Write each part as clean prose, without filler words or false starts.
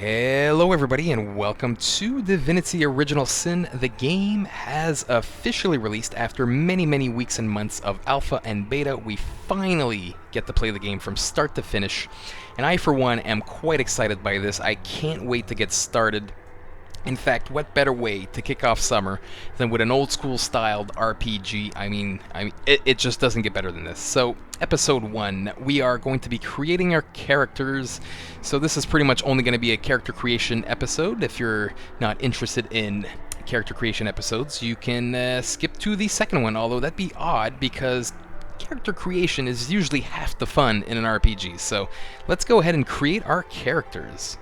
Hello everybody and welcome to Divinity Original Sin. The game has officially released after many weeks and months of alpha and beta. We finally get to play the game from start to finish, and I for one am quite excited by this. I can't wait to get started. In fact, what better way to kick off summer than with an old school styled RPG? I mean, it just doesn't get better than this. So, episode 1, we are going to be creating our characters. So this is pretty much only going to be a character creation episode. If you're not interested in character creation episodes, you can skip to the second one, although that'd be odd because character creation is usually half the fun in an RPG. So, let's go ahead and create our characters.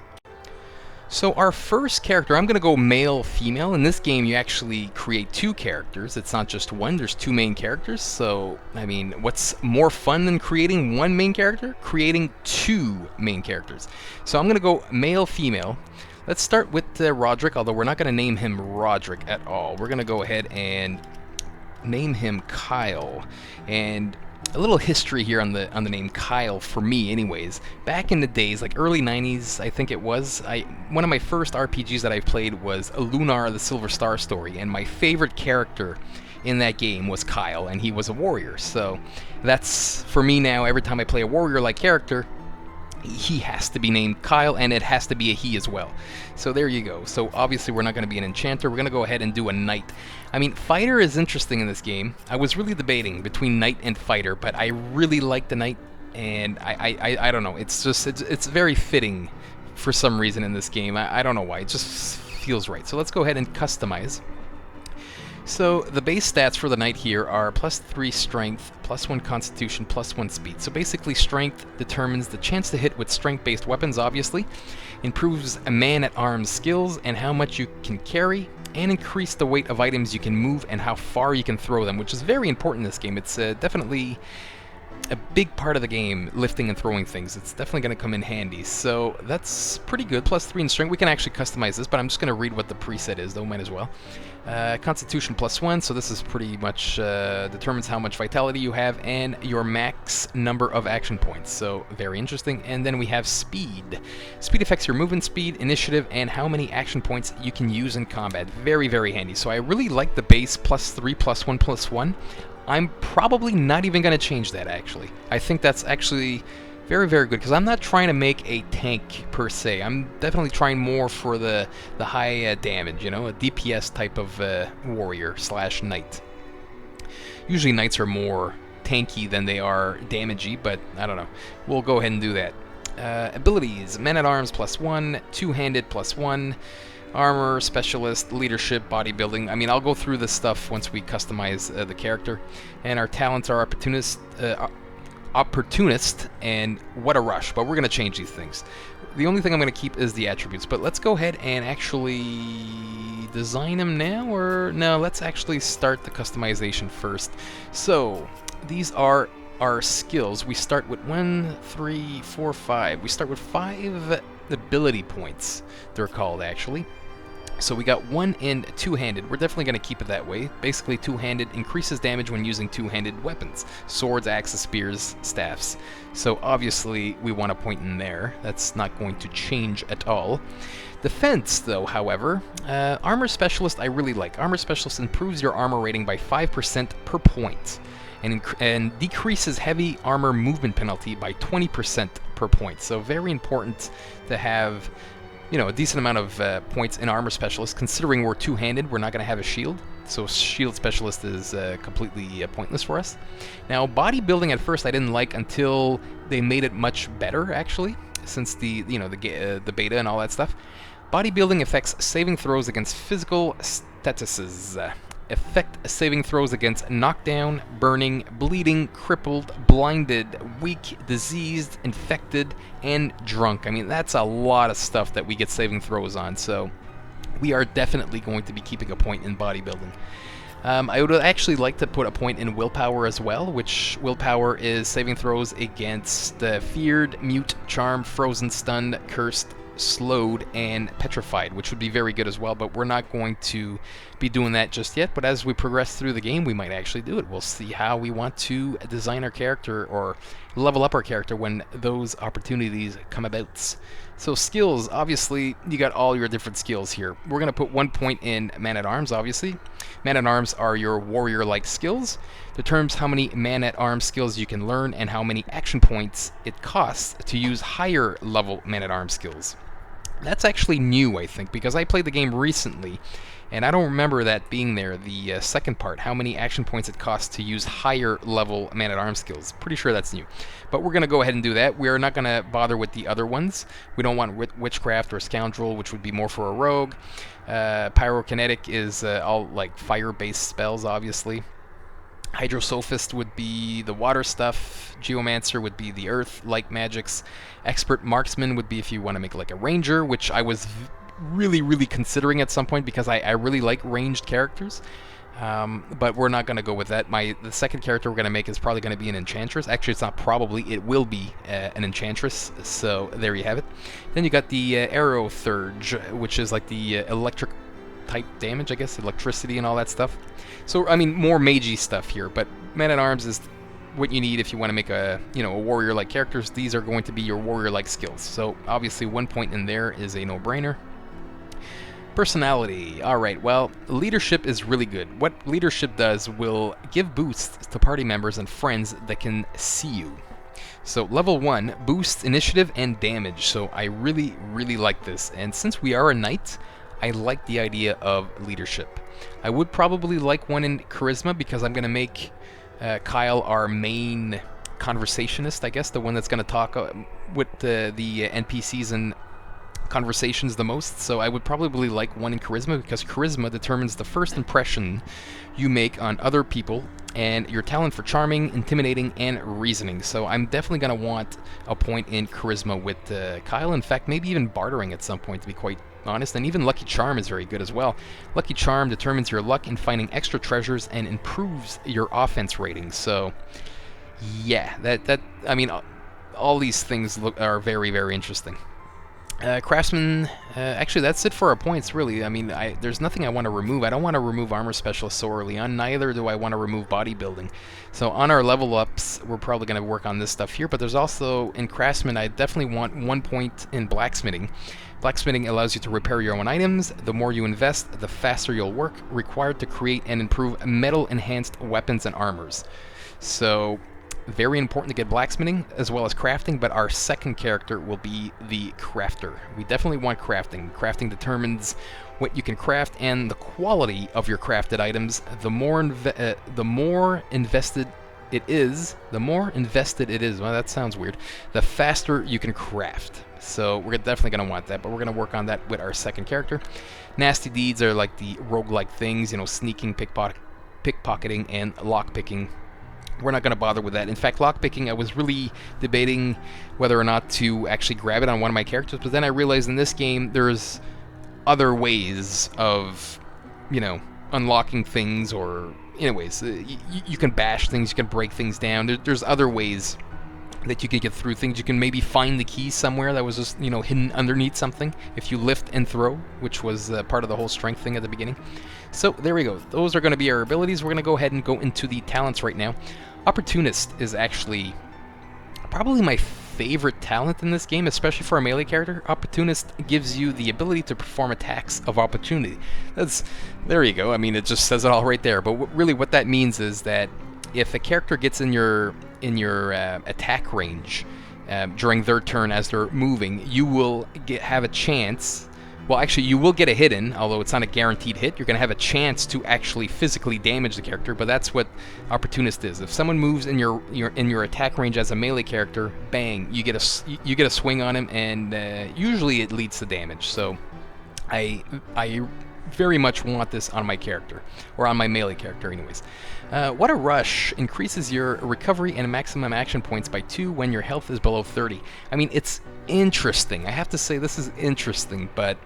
So our first character, I'm going to go male-female. In this game, you actually create two characters. It's not just one, there's two main characters. So, I mean, what's more fun than creating one main character? Creating two main characters. So I'm going to go male-female. Let's start with Roderick, although we're not going to name him Roderick at all. We're going to go ahead and name him Kyle. And a little history here on the name Kyle for me anyways. Back in the days, like early 90s I think it was, one of my first RPGs that I played was Lunar the Silver Star story, and my favorite character in that game was Kyle, and he was a warrior. So that's, for me now, every time I play a warrior-like character, he has to be named Kyle, and it has to be a he as well. So there you go. So obviously we're not going to be an enchanter. We're going to go ahead and do a knight. I mean, fighter is interesting in this game. I was really debating between knight and fighter, but I really like the knight, and I don't know. It's just it's very fitting for some reason in this game. I don't know why. It just feels right. So let's go ahead and customize. So the base stats for the knight here are +3 strength, +1 constitution, +1 speed. So basically strength determines the chance to hit with strength-based weapons, obviously, improves a man-at-arms skills and how much you can carry, and increase the weight of items you can move and how far you can throw them, which is very important in this game. It's definitely a big part of the game, lifting and throwing things. It's definitely going to come in handy. So that's pretty good. +3 in strength. We can actually customize this, but I'm just going to read what the preset is, though, might as well. Constitution +1, so this is pretty much determines how much vitality you have and your max number of action points. So very interesting. And then we have speed. Speed affects your movement speed, initiative, and how many action points you can use in combat. Very handy. So I really like the base +3, +1, +1. I'm probably not even going to change that, actually. I think that's actually very good, because I'm not trying to make a tank per se. I'm definitely trying more for the high damage, you know, a DPS type of warrior / knight. Usually knights are more tanky than they are damagey, but I don't know. We'll go ahead and do that. Abilities: Man-at-Arms +1, Two-Handed +1, Armor, Specialist, Leadership, Bodybuilding. I mean, I'll go through this stuff once we customize the character. And our talents are Opportunist and What a Rush, but we're going to change these things. The only thing I'm going to keep is the attributes, but let's go ahead and actually design them now, or no, let's actually start the customization first. So, these are our skills. We start with 1, 3, 4, 5. We start with 5 ability points, they're called, actually. So we got 1 in Two-Handed. We're definitely going to keep it that way. Basically, Two-Handed increases damage when using two-handed weapons. Swords, axes, spears, staffs. So obviously, we want a point in there. That's not going to change at all. Defense, though, however, Armor Specialist I really like. Armor Specialist improves your armor rating by 5% per point, and decreases heavy armor movement penalty by 20% per point. So very important to have, you know, a decent amount of points in Armor Specialist. Considering we're two-handed, we're not going to have a shield, so Shield Specialist is completely pointless for us. Now, Bodybuilding at first I didn't like until they made it much better, actually, since the beta and all that stuff. Bodybuilding affects saving throws against physical statuses. Affect saving throws against knockdown, burning, bleeding, crippled, blinded, weak, diseased, infected, and drunk. I mean, that's a lot of stuff that we get saving throws on, so we are definitely going to be keeping a point in bodybuilding. I would actually like to put a point in willpower as well, which willpower is saving throws against feared, mute, charmed, frozen, stunned, cursed, slowed, and petrified, which would be very good as well, but we're not going to be doing that just yet. But as we progress through the game, we might actually do it. We'll see how we want to design our character or level up our character when those opportunities come about. So skills, obviously, you got all your different skills here. We're going to put 1 point in Man-at-Arms, obviously. Man-at-Arms are your warrior-like skills. Determines how many Man-at-Arms skills you can learn and how many action points it costs to use higher-level Man-at-Arms skills. That's actually new, I think, because I played the game recently, and I don't remember that being there, the second part, how many action points it costs to use higher-level Man-at-Arms skills. Pretty sure that's new. But we're going to go ahead and do that. We're not going to bother with the other ones. We don't want Witchcraft or Scoundrel, which would be more for a rogue. Pyrokinetic is all like fire-based spells, obviously. Hydrosophist would be the water stuff. Geomancer would be the earth, light magics. Expert Marksman would be if you want to make like a ranger, which I was really considering at some point because I really like ranged characters. But we're not going to go with that. The second character we're going to make is probably going to be an enchantress. Actually, it's not probably. It will be an enchantress. So there you have it. Then you got the arrow thurge, which is like the electric type damage, I guess, electricity and all that stuff. So, I mean, more magey stuff here, but Man-at-Arms is what you need if you want to make a warrior-like characters. These are going to be your warrior-like skills. So, obviously, 1 point in there is a no-brainer. Personality. Alright, well, leadership is really good. What leadership does will give boosts to party members and friends that can see you. So level 1 boosts initiative and damage, so I really like this. And since we are a knight, I like the idea of leadership. I would probably like one in charisma because I'm going to make Kyle our main conversationist, I guess, the one that's going to talk with the NPCs and conversations the most. So I would probably like one in charisma because charisma determines the first impression you make on other people and your talent for charming, intimidating, and reasoning. So I'm definitely going to want a point in charisma with Kyle. In fact, maybe even bartering at some point, to be quite honest. And even Lucky Charm is very good as well. Lucky Charm determines your luck in finding extra treasures and improves your offense rating. So yeah, I mean, all these things are very interesting. Craftsman, actually that's it for our points, really. I mean, there's nothing I want to remove. I don't want to remove Armor Specialist so early on, neither do I want to remove Bodybuilding. So on our level ups, we're probably going to work on this stuff here, but there's also, in Craftsman, I definitely want 1 point in Blacksmithing. Blacksmithing allows you to repair your own items. The more you invest, the faster you'll work, required to create and improve metal-enhanced weapons and armors. So very important to get blacksmithing as well as crafting, but our second character will be the crafter. We definitely want crafting. Crafting determines what you can craft and the quality of your crafted items. The more invested it is, well, that sounds weird, the faster you can craft. So we're definitely going to want that, but we're going to work on that with our second character. Nasty deeds are like the roguelike things, sneaking, pickpocketing, and lockpicking. We're not going to bother with that. In fact, lockpicking, I was really debating whether or not to actually grab it on one of my characters, but then I realized in this game there's other ways of, unlocking things, or anyways, you can bash things, you can break things down. There's other ways that you can get through things. You can maybe find the key somewhere that was just, hidden underneath something if you lift and throw, which was part of the whole strength thing at the beginning. So there we go. Those are going to be our abilities. We're going to go ahead and go into the talents right now. Opportunist is actually probably my favorite talent in this game, especially for a melee character. Opportunist gives you the ability to perform attacks of opportunity. There you go. I mean, it just says it all right there. But really what that means is that if a character gets in your attack range during their turn as they're moving, you will have a chance. Well, actually, you will get a hit in, although it's not a guaranteed hit. You're going to have a chance to actually physically damage the character, but that's what Opportunist is. If someone moves in your attack range as a melee character, bang, you get a swing on him, and usually it leads to damage. So I very much want this on my character, or on my melee character anyways. What a Rush increases your recovery and maximum action points by 2 when your health is below 30. I mean, it's interesting. I have to say this is interesting, but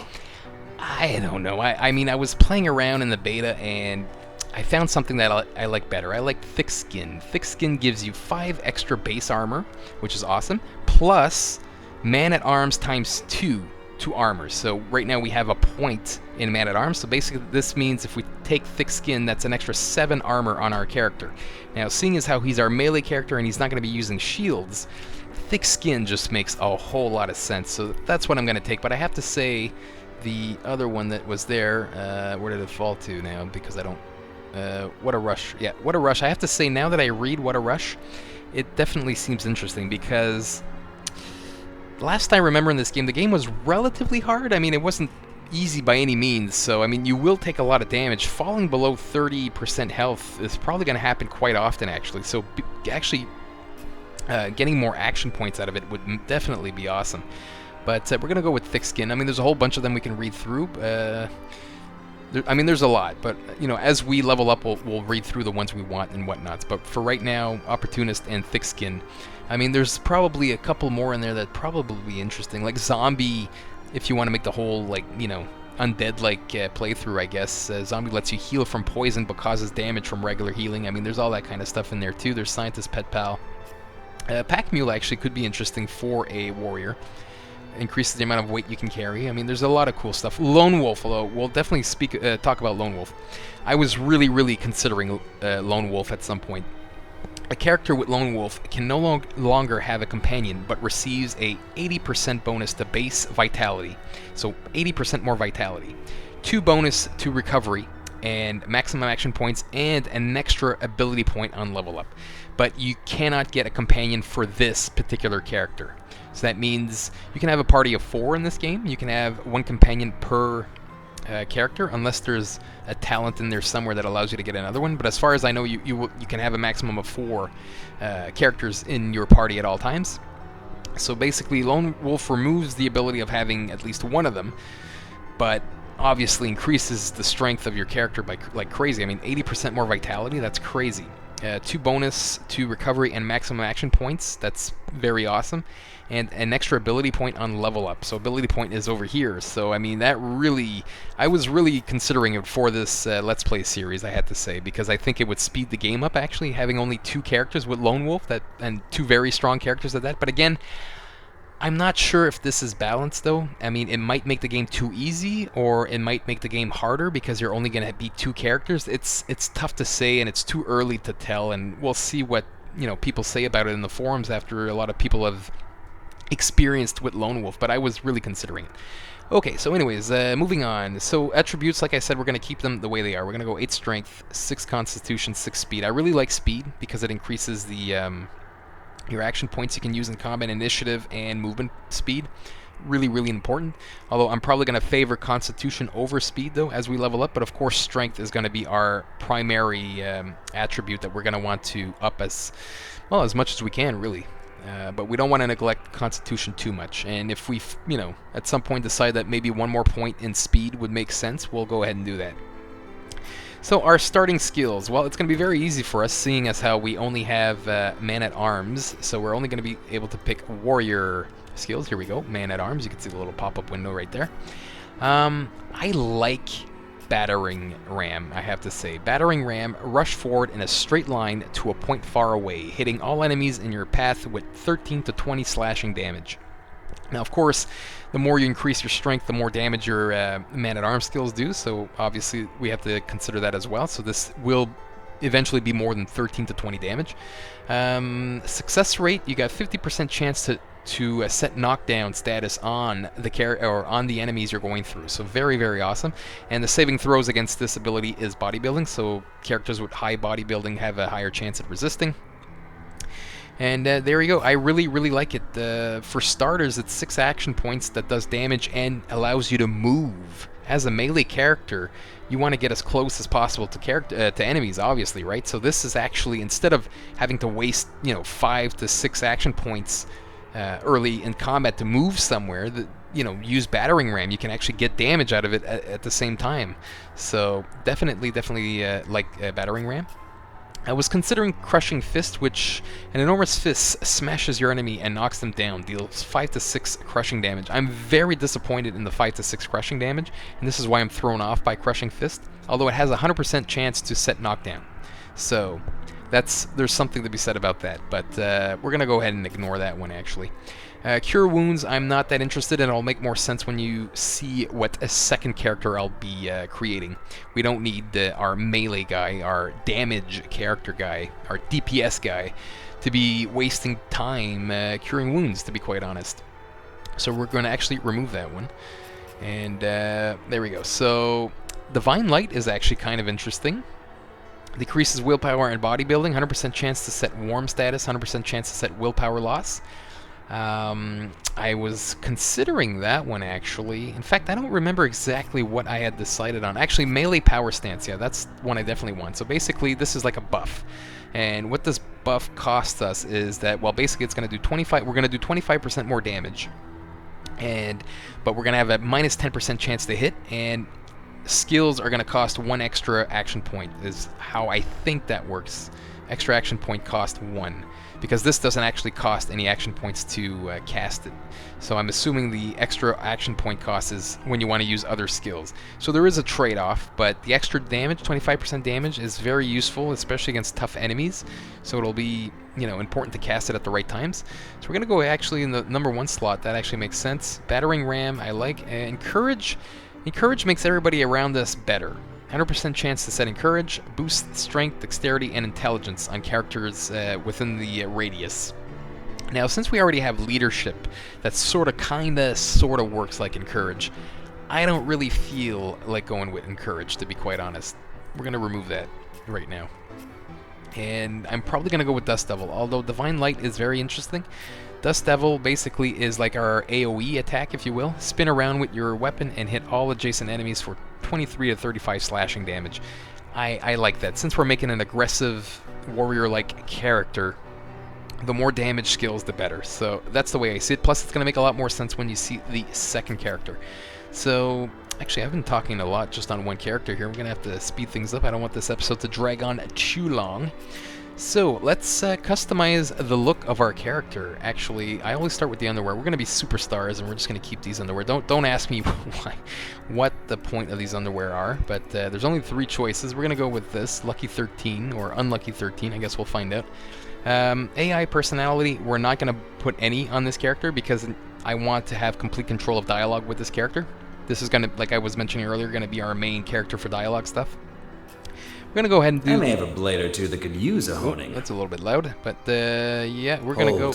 I don't know. I mean, I was playing around in the beta and I found something that I like better. I like Thick Skin. Thick Skin gives you 5 extra base armor, which is awesome, plus Man-at-Arms times 2 to armor. So right now we have a point in Man-at-Arms, so basically this means if we take Thick Skin, that's an extra 7 armor on our character. Now, seeing as how he's our melee character and he's not going to be using shields, thick skin just makes a whole lot of sense, so that's what I'm going to take. But I have to say, the other one that was there, where did it fall to now? Because I don't... What a Rush. Yeah, What a Rush. I have to say, now that I read What a Rush, it definitely seems interesting, because last I remember in this game, the game was relatively hard. I mean, it wasn't easy by any means, so I mean, you will take a lot of damage. Falling below 30% health is probably going to happen quite often, actually, so getting more action points out of it would definitely be awesome. But we're going to go with thick skin. I mean, there's a whole bunch of them we can read through. I mean, there's a lot, but, you know, as we level up, we'll read through the ones we want and whatnots. But for right now, Opportunist and Thick Skin. I mean, there's probably a couple more in there that probably be interesting. Like Zombie, if you want to make the whole, like, you know, undead-like playthrough, I guess. Zombie lets you heal from poison but causes damage from regular healing. I mean, there's all that kind of stuff in there, too. There's Scientist Pet Pal. Pack Mule actually could be interesting for a warrior. Increases the amount of weight you can carry. I mean, there's a lot of cool stuff. Lone Wolf, although we'll definitely talk about Lone Wolf. I was really considering Lone Wolf at some point. A character with Lone Wolf can no longer have a companion, but receives a 80% bonus to base vitality. So 80% more vitality. 2 bonus to recovery, and maximum action points, and an extra ability point on level up. But you cannot get a companion for this particular character. So that means you can have a party of 4 in this game. You can have 1 companion per character, unless there's a talent in there somewhere that allows you to get another one. But as far as I know, you can have a maximum of 4 characters in your party at all times. So basically, Lone Wolf removes the ability of having at least one of them, but obviously increases the strength of your character by like crazy. I mean, 80% more vitality, that's crazy. 2 bonus to recovery and maximum action points, that's very awesome. And an extra ability point on level up. So ability point is over here. So I mean, that really, I was really considering it for this Let's Play series, I had to say, because I think it would speed the game up, actually, having only 2 characters with Lone Wolf, and 2 very strong characters at that. But again, I'm not sure if this is balanced, though. I mean, it might make the game too easy, or it might make the game harder because you're only going to be 2 characters. It's tough to say, and it's too early to tell, and we'll see what, you know, people say about it in the forums after a lot of people have experienced with Lone Wolf, but I was really considering it. Okay, so anyways, moving on. So attributes, like I said, we're going to keep them the way they are. We're going to go 8 strength, 6 constitution, 6 speed. I really like speed because it increases the your action points you can use in combat, initiative, and movement speed. Really important. Although I'm probably going to favor constitution over speed, though, as we level up. But of course, strength is going to be our primary attribute that we're going to want to up as well as much as we can, really. But we don't want to neglect constitution too much. And if we, you know, at some point decide that maybe 1 more point in speed would make sense, we'll go ahead and do that. So our starting skills, well, it's going to be very easy for us, seeing as how we only have man-at-arms. So we're only going to be able to pick warrior skills. Here we go, man-at-arms. You can see the little pop-up window right there. I like Battering Ram, I have to say. Battering Ram, rush forward in a straight line to a point far away, hitting all enemies in your path with 13 to 20 slashing damage. Now, of course, the more you increase your strength, the more damage your man-at-arms skills do, so obviously we have to consider that as well. So this will eventually be more than 13 to 20 damage. Success rate, you got 50% chance to set knockdown status on the enemies you're going through. So very awesome. And the saving throws against this ability is bodybuilding, so characters with high bodybuilding have a higher chance at resisting. And there you go. I really like it. For starters, it's 6 action points that does damage and allows you to move. As a melee character, you want to get as close as possible to enemies, obviously, right? So this is actually, instead of having to waste, 5 to 6 action points early in combat to move somewhere, use Battering Ram. You can actually get damage out of it at the same time. So definitely like Battering Ram. I was considering Crushing Fist, which an enormous fist smashes your enemy and knocks them down, deals 5 to 6 crushing damage. I'm very disappointed in the 5 to 6 crushing damage, and this is why I'm thrown off by Crushing Fist, although it has a 100% chance to set knockdown. So there's something to be said about that, but we're going to go ahead and ignore that one, actually. Cure Wounds, I'm not that interested in. It'll make more sense when you see what a second character I'll be creating. We don't need our melee guy, our damage character guy, our DPS guy, to be wasting time curing wounds, to be quite honest. So we're going to actually remove that one. And there we go. So Divine Light is actually kind of interesting. Decreases willpower and bodybuilding, 100% chance to set warm status, 100% chance to set willpower loss. I was considering that one, actually. In fact, I don't remember exactly what I had decided on. Actually, melee power stance, yeah, that's one I definitely want. So basically, this is like a buff. And what this buff costs us is that, well, basically it's going to do 25, we're going to do 25% more damage. But we're going to have a minus 10% chance to hit, and skills are going to cost 1 extra action point, is how I think that works. Extra action point cost 1, because this doesn't actually cost any action points to cast it. So I'm assuming the extra action point cost is when you want to use other skills. So there is a trade-off, but the extra damage, 25% damage, is very useful, especially against tough enemies. So it'll be, you know, important to cast it at the right times. So we're going to go actually in the number 1 slot. That actually makes sense. Battering Ram, I like. Encourage. Encourage makes everybody around us better. 100% chance to set Encourage, boost strength, dexterity, and intelligence on characters within the radius. Now, since we already have leadership that sort of works like Encourage, I don't really feel like going with Encourage, to be quite honest. We're going to remove that right now. And I'm probably going to go with Dust Devil, although Divine Light is very interesting. Dust Devil basically is like our AoE attack, if you will. Spin around with your weapon and hit all adjacent enemies for 23 to 35 slashing damage. I like that. Since we're making an aggressive warrior-like character, the more damage skills, the better. So that's the way I see it. Plus, it's going to make a lot more sense when you see the second character. So, actually, I've been talking a lot just on one character here. We're going to have to speed things up. I don't want this episode to drag on too long. So, let's customize the look of our character. Actually, I always start with the underwear. We're going to be superstars, and we're just going to keep these underwear. Don't ask me what the point of these underwear are, but there's only 3 choices. We're going to go with this, Lucky 13, or Unlucky 13. I guess we'll find out. AI personality, we're not going to put any on this character because I want to have complete control of dialogue with this character. This is going to, like I was mentioning earlier, going to be our main character for dialogue stuff. We're going to go ahead and do... I may have a blade or two that could use a honing. That's a little bit loud, but yeah, we're going to go...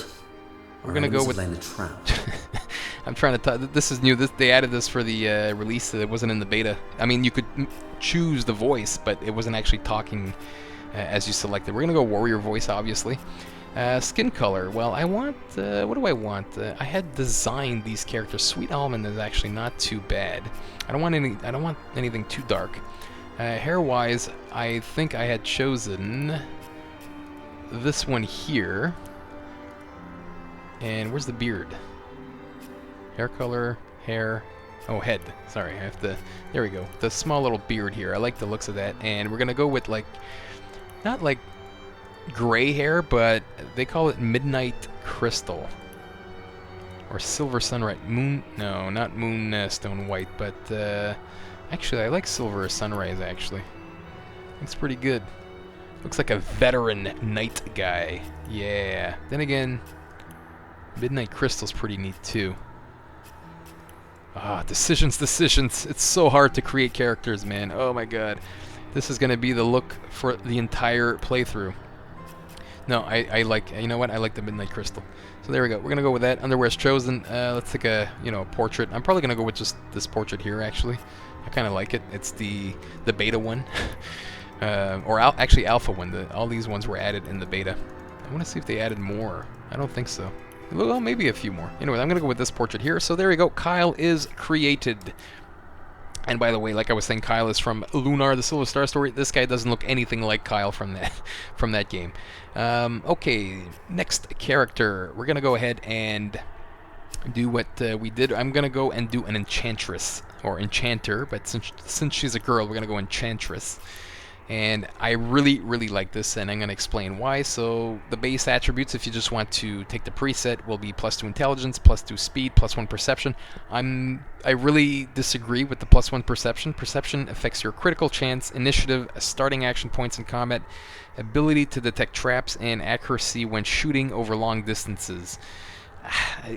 We're going to go with... The trout. I'm trying to... This is new. They added this for the release. It wasn't in the beta. I mean, you could choose the voice, but it wasn't actually talking as you selected. We're going to go warrior voice, obviously. Skin color. Well, I want... what do I want? I had designed these characters. Sweet Almond is actually not too bad. I don't want anything too dark. Hair-wise, I think I had chosen this one here. And where's the beard? Hair color, hair... Oh, head. Sorry, I have to... There we go. The small little beard here. I like the looks of that. And we're going to go with, like... Not like gray hair, but they call it Midnight Crystal. Or Silver Sunrise. Moon... No, not Moonstone White, but... Actually, I like Silver Sunrise, actually. Looks pretty good. Looks like a veteran knight guy. Yeah. Then again, Midnight Crystal's pretty neat, too. Ah, decisions. It's so hard to create characters, man. Oh my god. This is going to be the look for the entire playthrough. No, I like... You know what? I like the Midnight Crystal. So there we go. We're going to go with that. Underwear's chosen. Let's take a, portrait. I'm probably going to go with just this portrait here, actually. I kind of like it. It's the beta one. Actually alpha one. All these ones were added in the beta. I want to see if they added more. I don't think so. Well, maybe a few more. Anyway, I'm going to go with this portrait here. So there we go. Kyle is created. And by the way, like I was saying, Kyle is from Lunar, the Silver Star story. This guy doesn't look anything like Kyle from that game. Okay, next character. We're going to go ahead and do what we did. I'm going to go and do an enchantress, or enchanter, but since she's a girl, we're going to go enchantress. And I really, really like this, and I'm going to explain why. So the base attributes, if you just want to take the preset, will be +2 intelligence, +2 speed, +1 perception. I really disagree with the +1 perception. Perception affects your critical chance, initiative, starting action points in combat, ability to detect traps, and accuracy when shooting over long distances.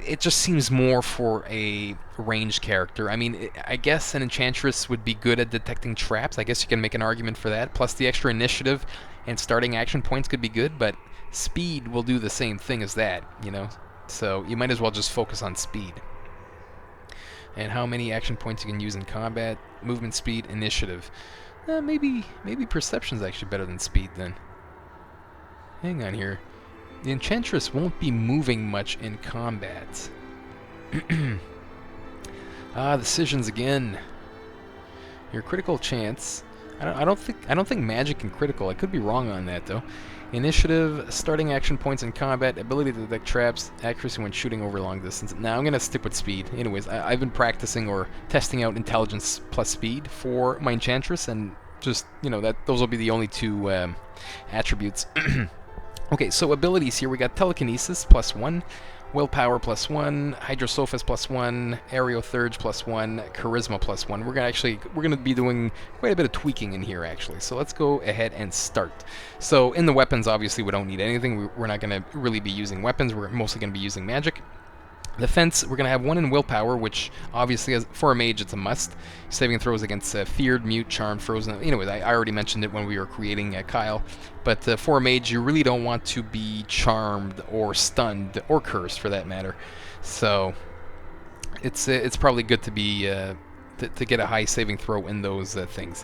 It just seems more for a ranged character. I mean, I guess an enchantress would be good at detecting traps. I guess you can make an argument for that. Plus the extra initiative and starting action points could be good, but speed will do the same thing as that, you know? So you might as well just focus on speed. And how many action points you can use in combat, movement, speed, initiative. Maybe perception's actually better than speed then. Hang on here. The enchantress won't be moving much in combat. Decisions again. Your critical chance. I don't think magic and critical. I could be wrong on that though. Initiative, starting action points in combat, ability to detect traps, accuracy when shooting over long distance. Now I'm gonna stick with speed. Anyways, I've been practicing or testing out intelligence plus speed for my enchantress, and just those will be the only two attributes. Okay, so abilities here we got telekinesis +1. Willpower +1, Hydrosophist +1, Aerotheurge +1, Charisma +1. We're gonna be doing quite a bit of tweaking in here actually. So let's go ahead and start. So in the weapons, obviously we don't need anything. We're not gonna really be using weapons. We're mostly gonna be using magic. Defense, we're going to have 1 in willpower, which obviously, for a mage, it's a must. Saving throws against feared, mute, charmed, frozen. Anyways, I already mentioned it when we were creating Kyle. But for a mage, you really don't want to be charmed or stunned or cursed, for that matter. So it's probably good to be to get a high saving throw in those things.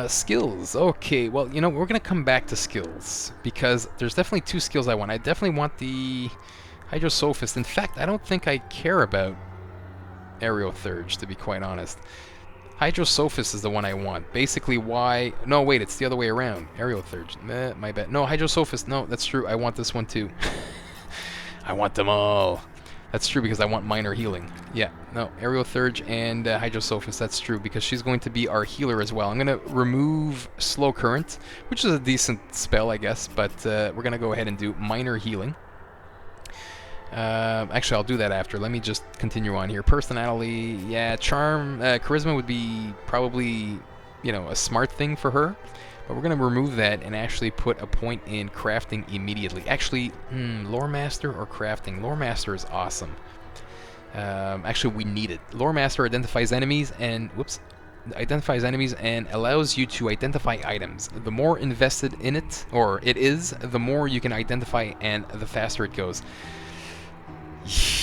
Skills. Okay, well, we're going to come back to skills because there's definitely 2 skills I want. I definitely want the Hydrosophist. In fact, I don't think I care about Aerotheurge, to be quite honest. Hydrosophist is the one I want. Basically, why... No, wait, it's the other way around. Aerotheurge. My bad. No, Hydrosophist. No, that's true. I want this one too. I want them all. That's true because I want minor healing. Yeah, no, Aerotheurge and Hydrosophist, that's true because she's going to be our healer as well. I'm going to remove Slow Current, which is a decent spell, I guess, but we're going to go ahead and do minor healing. Actually, I'll do that after. Let me just continue on here. Personality, yeah, charm, charisma would be probably, a smart thing for her. But we're going to remove that and actually put a point in crafting immediately. Actually, Lore Master or crafting? Lore Master is awesome. Actually, we need it. Lore Master identifies enemies and, allows you to identify items. The more invested in it, or it is, the more you can identify and the faster it goes.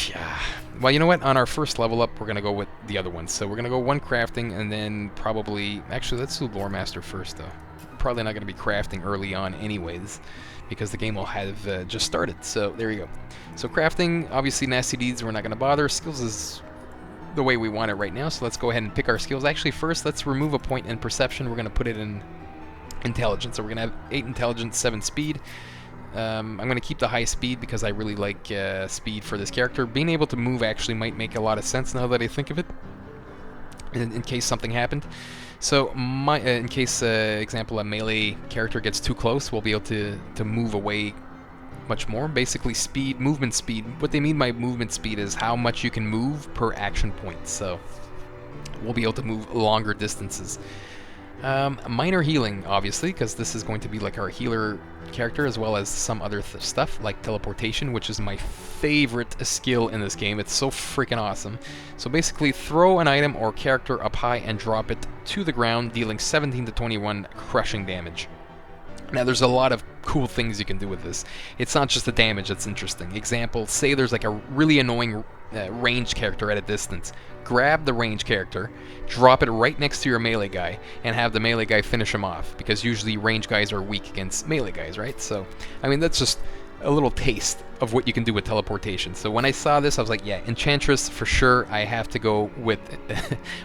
Yeah. Well, you know what? On our first level up, we're going to go with the other ones. So we're going to go 1 crafting and then probably... Actually, let's do Lore Master first, though. Probably not going to be crafting early on anyways, because the game will have just started. So there you go. So crafting, obviously Nasty Deeds, we're not going to bother. Skills is the way we want it right now, so let's go ahead and pick our skills. Actually, first, let's remove a point in Perception. We're going to put it in Intelligence. So we're going to have 8 Intelligence, 7 Speed. I'm going to keep the high speed because I really like speed for this character. Being able to move actually might make a lot of sense now that I think of it, in case something happened. So, in case, example, a melee character gets too close, we'll be able to move away much more. Basically, speed, movement speed. What they mean by movement speed is how much you can move per action point. So, we'll be able to move longer distances. Minor healing, obviously, because this is going to be like our healer character, as well as some other stuff like teleportation, which is my favorite skill in this game. It's so freaking awesome. So basically, throw an item or character up high and drop it to the ground, dealing 17 to 21 crushing damage. Now, there's a lot of cool things you can do with this. It's not just the damage that's interesting. Example, say there's like a really annoying ranged character at a distance. Grab the ranged character, drop it right next to your melee guy, and have the melee guy finish him off, because usually ranged guys are weak against melee guys, right? So, I mean, that's just a little taste of what you can do with teleportation. So when I saw this, I was like, yeah, Enchantress for sure. I have to go with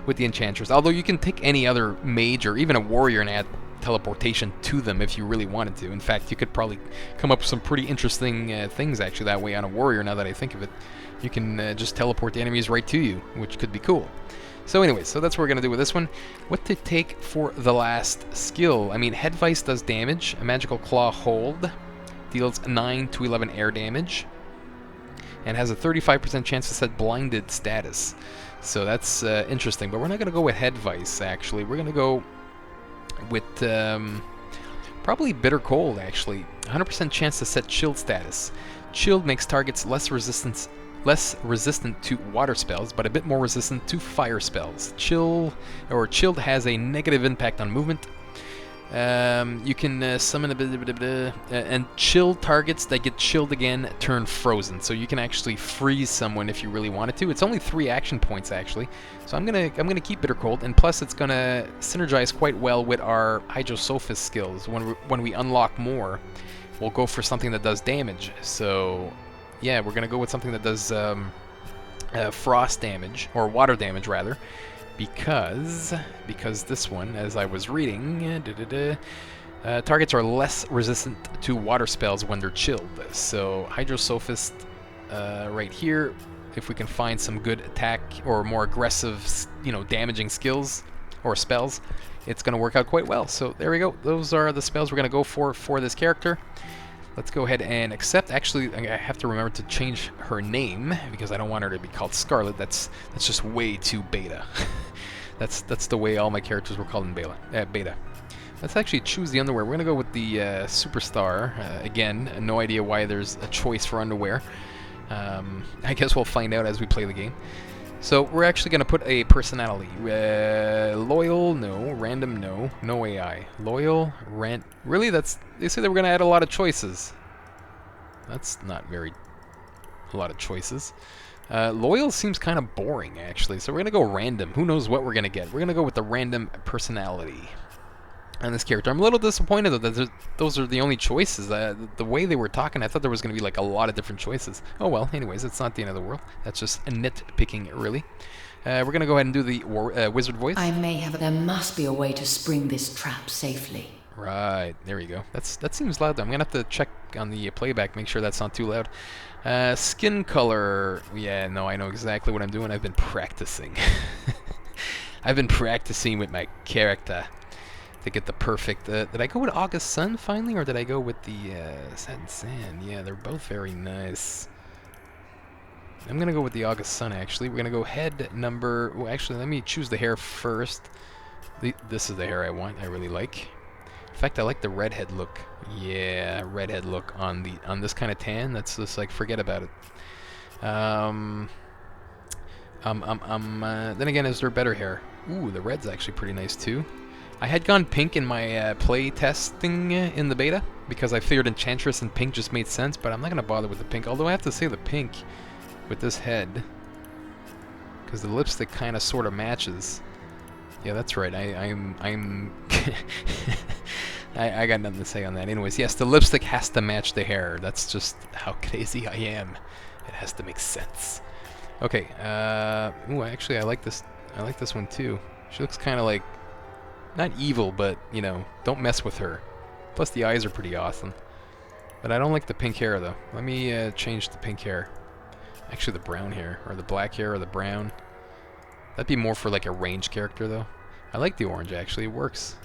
with the Enchantress. Although you can pick any other mage or even a warrior and add teleportation to them if you really wanted to. In fact, you could probably come up with some pretty interesting things actually that way on a warrior, now that I think of it. You can just teleport the enemies right to you, which could be cool. So anyways, so that's what we're going to do with this one. What to take for the last skill? I mean, Head Vice does damage. A Magical Claw Hold deals 9 to 11 air damage, and has a 35% chance to set blinded status. So that's interesting, but we're not going to go with Head Vice, actually. We're going to go with probably Bitter Cold, actually. 100% chance to set chilled status. Chilled makes targets less resistant to water spells, but a bit more resistant to fire spells. Chilled has a negative impact on movement. You can summon and chill targets that get chilled again turn frozen. So you can actually freeze someone if you really wanted to. It's only 3 action points actually, so I'm gonna keep Bitter Cold, and plus it's gonna synergize quite well with our Hydrosophist skills. When we unlock more, we'll go for something that does damage. So yeah, we're gonna go with something that does frost damage, or water damage rather. Because this one, as I was reading, targets are less resistant to water spells when they're chilled. So Hydrosophist right here, if we can find some good attack or more aggressive, damaging skills or spells, it's going to work out quite well. So there we go. Those are the spells we're going to go for this character. Let's go ahead and accept. Actually, I have to remember to change her name because I don't want her to be called Scarlet. That's just way too beta. that's the way all my characters were called in beta. Let's actually choose the underwear. We're gonna go with the Superstar. Again, no idea why there's a choice for underwear. I guess we'll find out as we play the game. So we're actually gonna put a personality. Loyal, no. Random, no. No AI. Loyal, really? They say they were gonna add a lot of choices. That's not a lot of choices. Loyal seems kind of boring actually, so we're gonna go random. Who knows what we're gonna get? We're gonna go with the random personality on this character. I'm a little disappointed that those are the only choices. The way they were talking, I thought there was going to be like a lot of different choices. Oh well, anyways, it's not the end of the world. That's just a nitpicking, really. We're going to go ahead and do the wizard voice. There must be a way to spring this trap safely. Right, there you go. That seems loud. I'm going to have to check on the playback, make sure that's not too loud. Skin color. Yeah, no, I know exactly what I'm doing. I've been practicing. I've been practicing with my character to get the perfect. Did I go with August Sun finally, or did I go with the Satin Sand? Yeah, they're both very nice. I'm gonna go with the August Sun actually. We're gonna go head number. Well, actually, let me choose the hair first. This is the hair I want. I really like. In fact, I like the redhead look. Yeah, redhead look on this kind of tan. That's just like forget about it. Then again, is there better hair? Ooh, the red's actually pretty nice too. I had gone pink in my play testing in the beta because I figured enchantress and pink just made sense, but I'm not gonna bother with the pink. Although I have to say the pink with this head, because the lipstick kind of sort of matches. Yeah, that's right. I'm I got nothing to say on that. Anyways, yes, the lipstick has to match the hair. That's just how crazy I am. It has to make sense. Okay. Ooh, actually, I like this. I like this one too. She looks kind of like, not evil, but don't mess with her. Plus, the eyes are pretty awesome. But I don't like the pink hair though. Let me change the pink hair. Actually, the brown hair, or the black hair, or the brown. That'd be more for like a range character though. I like the orange actually. It works.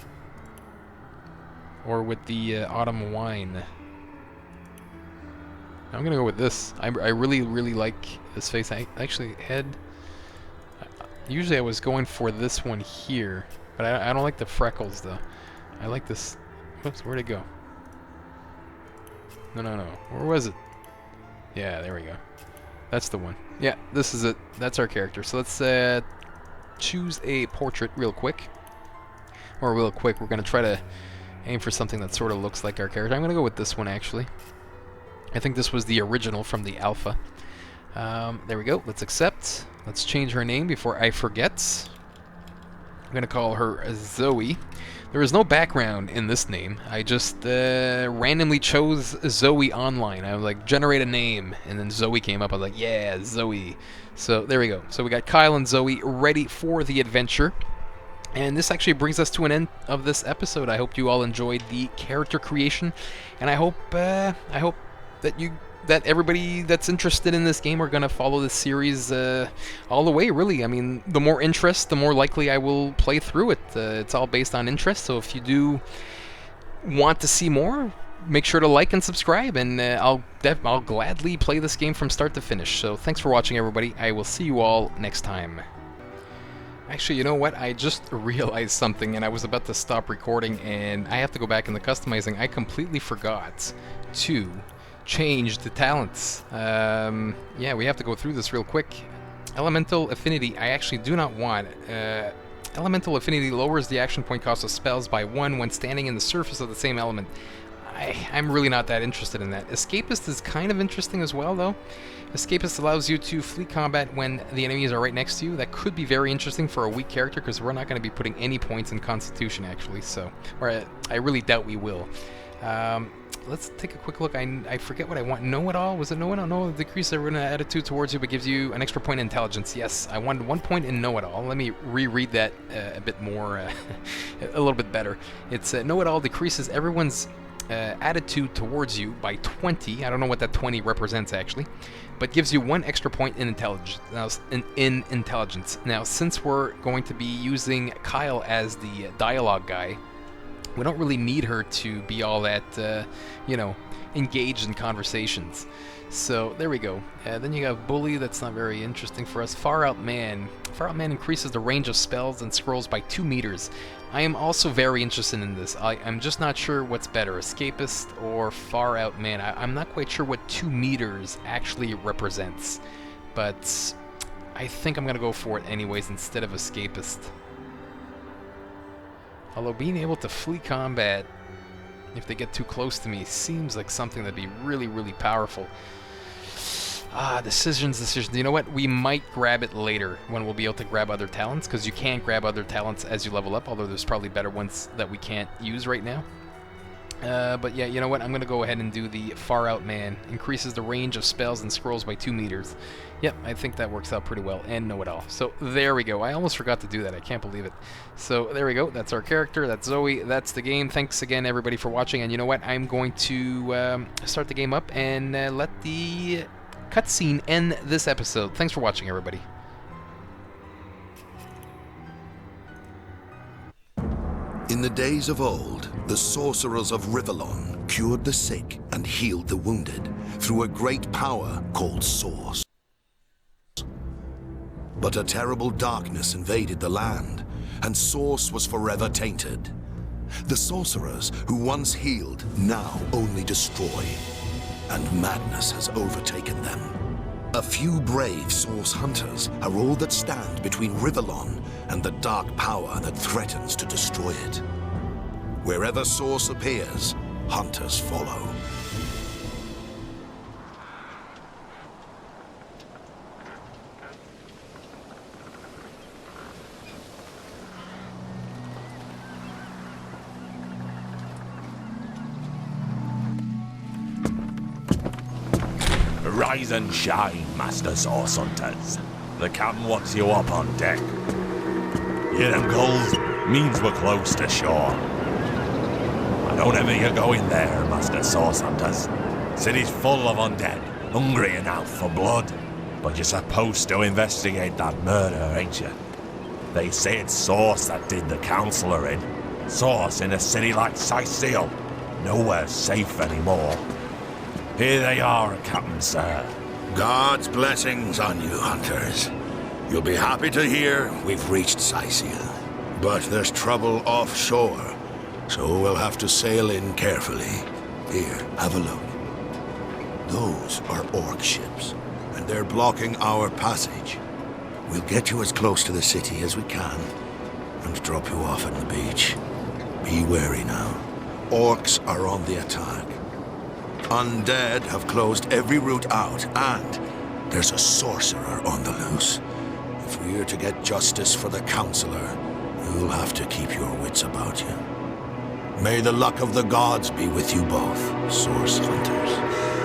Or with the autumn wine. I'm gonna go with this. I really like this face. Actually, head. Usually I was going for this one here, but I don't like the freckles though. I like this. Whoops, where'd it go? No. Where was it? Yeah, there we go. That's the one. Yeah, this is it. That's our character. So let's choose a portrait real quick. Or real quick, we're gonna try to aim for something that sort of looks like our character. I'm gonna go with this one actually. I think this was the original from the alpha. There we go. Let's accept. Let's change her name before I forget. I'm gonna call her Zoe. There is no background in this name. I just randomly chose Zoe online. I was like, generate a name, and then Zoe came up. I was like, yeah, Zoe. So there we go. So we got Kyle and Zoe ready for the adventure. And this actually brings us to an end of this episode. I hope you all enjoyed the character creation, and I hope that everybody that's interested in this game are going to follow this series all the way, really. I mean, the more interest, the more likely I will play through it. It's all based on interest, so if you do want to see more, make sure to like and subscribe, and I'll gladly play this game from start to finish. So thanks for watching, everybody. I will see you all next time. Actually, you know what? I just realized something, and I was about to stop recording, and I have to go back in the customizing. I completely forgot to change the talents. Yeah, we have to go through this real quick. Elemental Affinity, I actually do not want Elemental affinity lowers the action point cost of spells by 1 when standing in the surface of the same element. I'm really not that interested in that. Escapist is kind of interesting as well, though. Escapist allows you to flee combat when the enemies are right next to you. That could be very interesting for a weak character, because we're not going to be putting any points in Constitution, actually. So, or I really doubt we will. Let's take a quick look. I forget what I want. Know-it-all? Was it know-it-all? No, decrease everyone's attitude towards you, but gives you an extra point in intelligence. Yes, I wanted 1 point in know-it-all. Let me reread that a bit more, a little bit better. It's know-it-all decreases everyone's attitude towards you by 20. I don't know what that 20 represents, actually, but gives you 1 extra point in intelligence. Now, in intelligence. Now, since we're going to be using Kyle as the dialogue guy, we don't really need her to be all that, engaged in conversations. So there we go. Then you have Bully. That's not very interesting for us. Far Out Man. Far Out Man increases the range of spells and scrolls by 2 meters. I am also very interested in this. I'm just not sure what's better, Escapist or Far Out Man. I'm not quite sure what 2 meters actually represents, but I think I'm going to go for it anyways instead of Escapist. Although being able to flee combat if they get too close to me seems like something that'd be really, really powerful. Decisions. You know what? We might grab it later when we'll be able to grab other talents, because you can't grab other talents as you level up, although there's probably better ones that we can't use right now. But yeah, you know what? I'm going to go ahead and do the Far Out Man. Increases the range of spells and scrolls by 2 meters. Yep, I think that works out pretty well. And know-it-all. So there we go. I almost forgot to do that. I can't believe it. So there we go. That's our character. That's Zoe. That's the game. Thanks again, everybody, for watching. And you know what? I'm going to start the game up and let the cutscene end this episode. Thanks for watching, everybody. In the days of old, the sorcerers of Rivellon cured the sick and healed the wounded through a great power called Source. But a terrible darkness invaded the land, and Source was forever tainted. The sorcerers who once healed now only destroy, and madness has overtaken them. A few brave Source hunters are all that stand between Rivellon and the dark power that threatens to destroy it. Wherever Source appears, hunters follow. Rise and shine, Master Source Hunters. The captain wants you up on deck. Hear them gulls? Means we're close to shore. I don't envy you going there, Master Source Hunters. City's full of undead, hungry and out for blood. But you're supposed to investigate that murder, ain't you? They say it's Source that did the Counselor in. Source in a city like Sicil. Nowhere's safe anymore. Here they are, Captain Sir. God's blessings on you, hunters. You'll be happy to hear we've reached Sicil. But there's trouble offshore, so we'll have to sail in carefully. Here, have a look. Those are orc ships, and they're blocking our passage. We'll get you as close to the city as we can, and drop you off at the beach. Be wary now. Orcs are on the attack. Undead have closed every route out, and there's a sorcerer on the loose. If we're to get justice for the Counselor, you'll have to keep your wits about you. May the luck of the gods be with you both, Source Hunters.